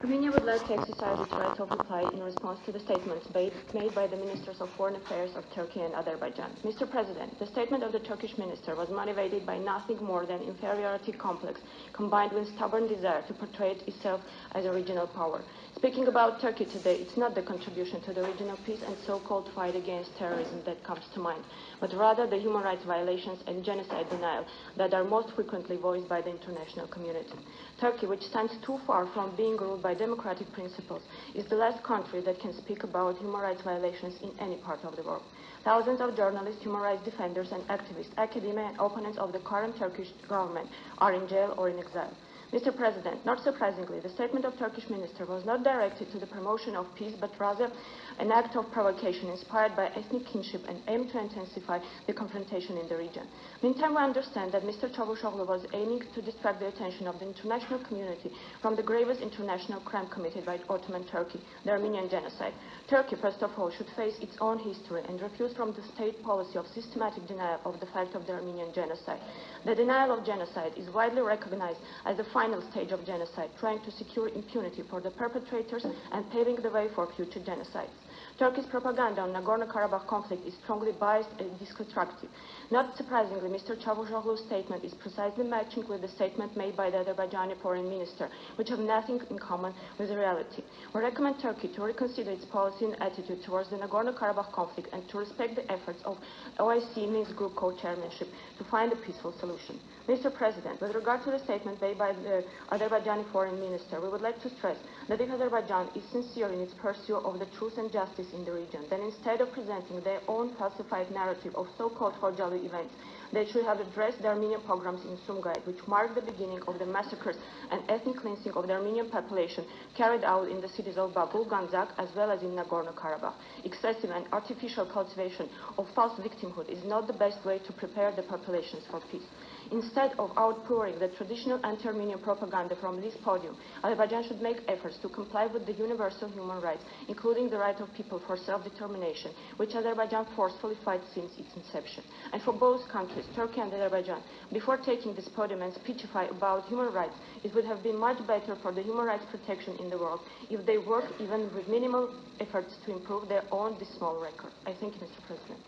Armenia would like to exercise its right of reply in response to the statements made by the Ministers of Foreign Affairs of Turkey and Azerbaijan. Mr. President, the statement of the Turkish minister was motivated by nothing more than inferiority complex combined with stubborn desire to portray itself as a regional power. Speaking about Turkey today, it's not the contribution to the regional peace and so-called fight against terrorism that comes to mind, but rather the human rights violations and genocide denial that are most frequently voiced by the international community. Turkey, which stands too far from being ruled by democratic principles, is the last country that can speak about human rights violations in any part of the world. Thousands of journalists, human rights defenders and activists, academia and opponents of the current Turkish government are in jail or in exile. Mr. President, not surprisingly, the statement of Turkish minister was not directed to the promotion of peace, but rather an act of provocation inspired by ethnic kinship and aimed to intensify the confrontation in the region. Meantime, we understand that Mr. Çavuşoğlu was aiming to distract the attention of the international community from the gravest international crime committed by Ottoman Turkey, the Armenian genocide. Turkey, first of all, should face its own history and refuse from the state policy of systematic denial of the fact of the Armenian genocide. The denial of genocide is widely recognized as the final stage of genocide, trying to secure impunity for the perpetrators and paving the way for future genocides. Turkey's propaganda on Nagorno-Karabakh conflict is strongly biased and destructive. Not surprisingly, Mr. Çavuşoğlu's statement is precisely matching with the statement made by the Azerbaijani foreign minister, which have nothing in common with the reality. We recommend Turkey to reconsider its policy and attitude towards the Nagorno-Karabakh conflict and to respect the efforts of OIC Minsk Group co-chairmanship to find a peaceful solution. Mr. President, with regard to the statement made by the Azerbaijani foreign minister, we would like to stress that if Azerbaijan is sincere in its pursuit of the truth and justice in the region, then instead of presenting their own falsified narrative of so-called Khojalı events, they should have addressed the Armenian pogroms in Sumgayit, which marked the beginning of the massacres and ethnic cleansing of the Armenian population carried out in the cities of Baku, Ganzak, as well as in Nagorno-Karabakh. Excessive and artificial cultivation of false victimhood is not the best way to prepare the populations for peace. Instead of outpouring the traditional anti-Armenian propaganda from this podium, Azerbaijan should make efforts to comply with the universal human rights, including the right of people for self-determination, which Azerbaijan forcefully fights since its inception. And for both countries, Turkey and Azerbaijan, before taking this podium and speechify about human rights, it would have been much better for the human rights protection in the world if they worked even with minimal efforts to improve their own dismal record. I thank you, Mr. President.